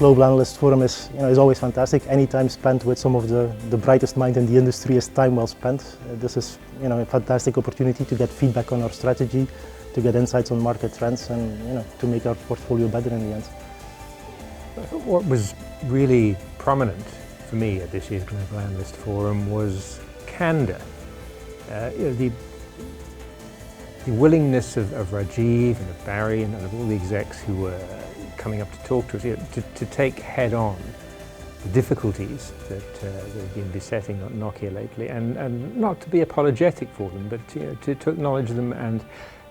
Global Analyst Forum is always fantastic. Any time spent with some of the brightest minds in the industry is time well spent. This is a fantastic opportunity to get feedback on our strategy, to get insights on market trends, and to make our portfolio better in the end. What was really prominent for me at this year's Global Analyst Forum was candor. The willingness of Rajiv and of Barry and of all the execs who were coming up to talk to us, to take head on the difficulties that have been besetting Nokia lately, and not to be apologetic for them, but to acknowledge them and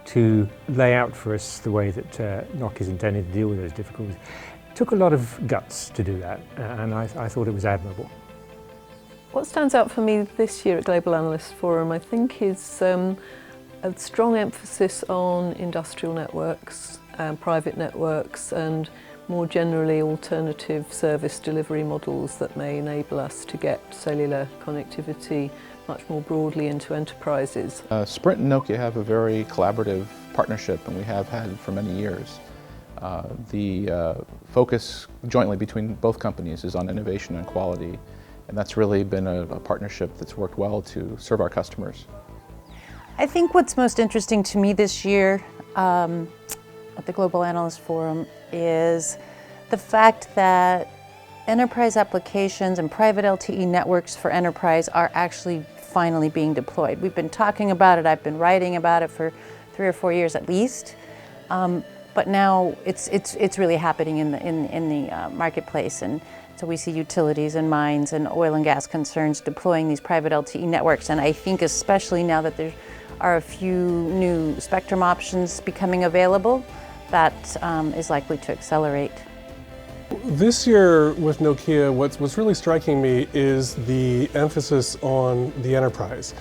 to lay out for us the way that Nokia is intending to deal with those difficulties. It took a lot of guts to do that, and I thought it was admirable. What stands out for me this year at Global Analyst Forum, I think, is a strong emphasis on industrial networks, private networks, and more generally alternative service delivery models that may enable us to get cellular connectivity much more broadly into enterprises. Sprint and Nokia have a very collaborative partnership, and we have had for many years. The focus jointly between both companies is on innovation and quality, and that's really been a partnership that's worked well to serve our customers. I think what's most interesting to me this year at the Global Analyst Forum is the fact that enterprise applications and private LTE networks for enterprise are actually finally being deployed. We've been talking about it, I've been writing about it for 3 or 4 years at least, but now it's really happening in the marketplace. And so we see utilities and mines and oil and gas concerns deploying these private LTE networks, and I think especially now that there are a few new spectrum options becoming available, that is likely to accelerate. This year with Nokia, what's really striking me is the emphasis on the enterprise.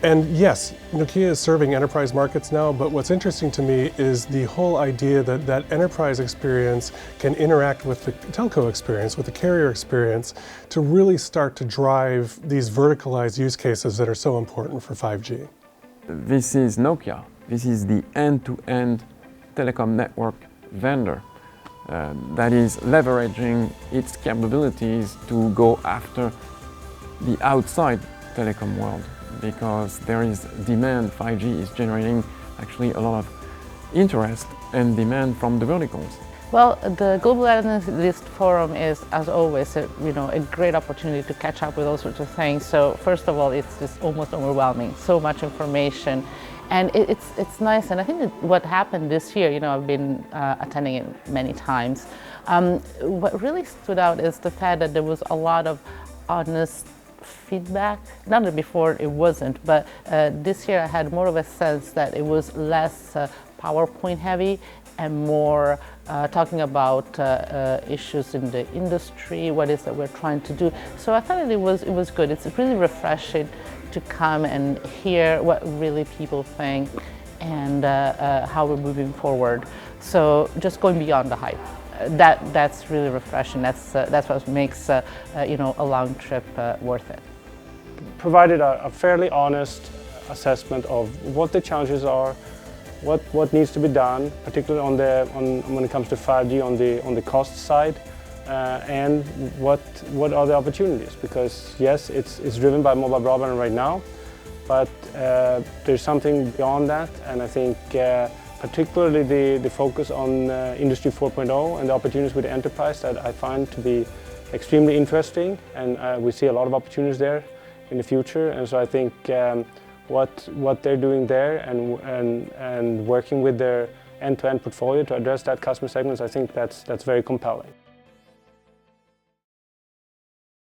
And yes, Nokia is serving enterprise markets now, but what's interesting to me is the whole idea that that enterprise experience can interact with the telco experience, with the carrier experience, to really start to drive these verticalized use cases that are so important for 5G. This is Nokia. This is the end-to-end telecom network vendor that is leveraging its capabilities to go after the outside telecom world, because there is demand. 5G is generating actually a lot of interest and demand from the verticals. Well, the Global Analyst Forum is, as always, a great opportunity to catch up with all sorts of things. So first of all, it's just almost overwhelming, so much information. And it's nice, and I think that what happened this year, I've been attending it many times. What really stood out is the fact that there was a lot of honest feedback. Not that before it wasn't, but this year I had more of a sense that it was less PowerPoint heavy and more talking about issues in the industry, what is that we're trying to do. So I thought that it was good. It's really refreshing to come and hear what really people think and how we're moving forward. So just going beyond the hype. That's really refreshing. That's what makes a long trip worth it. Provided a fairly honest assessment of what the challenges are, what needs to be done, particularly when it comes to 5G on the cost side, and what are the opportunities? Because yes, it's driven by mobile broadband right now, but there's something beyond that, and I think particularly the focus on Industry 4.0 and the opportunities with the enterprise that I find to be extremely interesting, and we see a lot of opportunities there in the future. And so I think what they're doing there and working with their end-to-end portfolio to address that customer segments, I think that's very compelling.